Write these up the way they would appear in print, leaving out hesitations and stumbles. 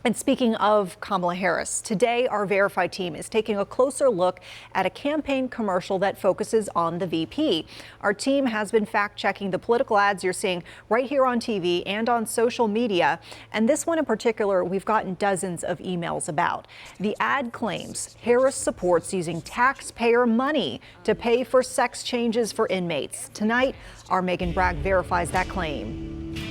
And speaking of Kamala Harris, today our Verify team is taking a closer look at a campaign commercial that focuses on the VP. Our team has been fact-checking the political ads you're seeing right here on TV and on social media. And this one in particular, we've gotten dozens of emails about. The ad claims Harris supports using taxpayer money to pay for sex changes for inmates. Tonight, our Megan Bragg verifies that claim.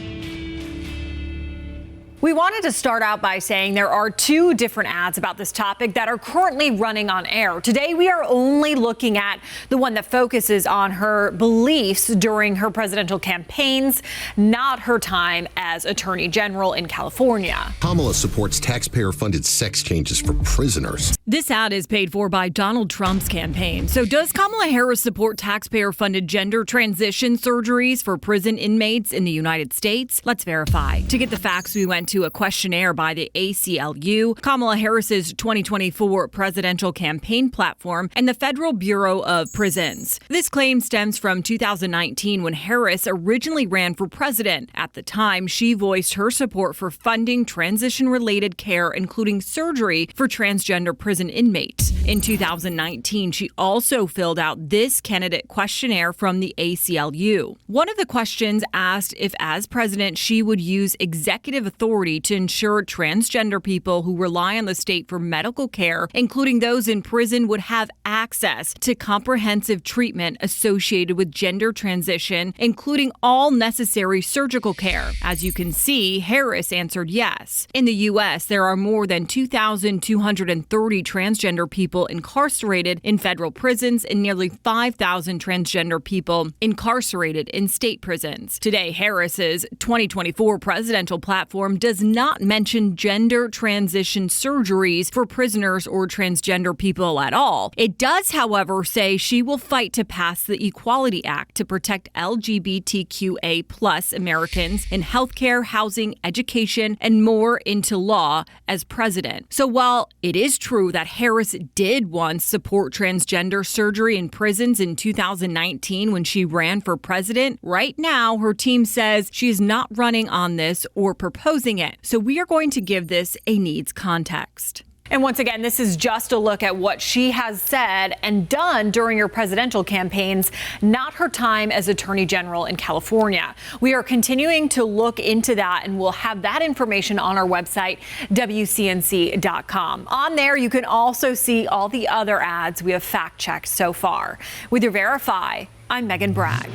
We wanted to start out by saying there are two different ads about this topic that are currently running on air. Today, we are only looking at the one that focuses on her beliefs during her presidential campaigns, not her time as Attorney General in California. Kamala supports taxpayer-funded sex changes for prisoners. This ad is paid for by Donald Trump's campaign. So does Kamala Harris support taxpayer-funded gender transition surgeries for prison inmates in the United States? Let's verify. To get the facts, we went to a questionnaire by the ACLU, Kamala Harris's 2024 presidential campaign platform, and the Federal Bureau of Prisons. This claim stems from 2019 when Harris originally ran for president. At the time, she voiced her support for funding transition-related care, including surgery for transgender prison inmates. In 2019, she also filled out this candidate questionnaire from the ACLU. One of the questions asked if, as president, she would use executive authority to ensure transgender people who rely on the state for medical care, including those in prison, would have access to comprehensive treatment associated with gender transition, including all necessary surgical care. As you can see, Harris answered yes. In the U.S., there are more than 2,230 transgender people incarcerated in federal prisons and nearly 5,000 transgender people incarcerated in state prisons. Today, Harris's 2024 presidential platform does not mention gender transition surgeries for prisoners or transgender people at all. It does, however, say she will fight to pass the Equality Act to protect LGBTQA plus Americans in healthcare, housing, education, and more into law as president. So while it is true that Harris did once support transgender surgery in prisons in 2019 when she ran for president, right now her team says she is not running on this or proposing it. So we are going to give this a needs context. And once again, this is just a look at what she has said and done during her presidential campaigns, not her time as Attorney General in California. We are continuing to look into that, and we'll have that information on our website, WCNC.com. On there, you can also see all the other ads we have fact-checked so far. With your Verify, I'm Megan Bragg.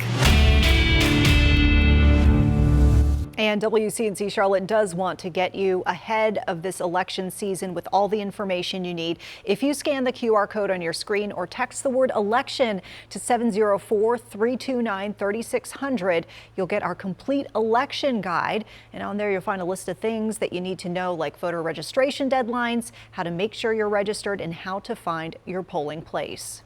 And WCNC Charlotte does want to get you ahead of this election season with all the information you need. If you scan the QR code on your screen or text the word election to 704-329-3600, you'll get our complete election guide. And on there, you'll find a list of things that you need to know, like voter registration deadlines, how to make sure you're registered, and how to find your polling place.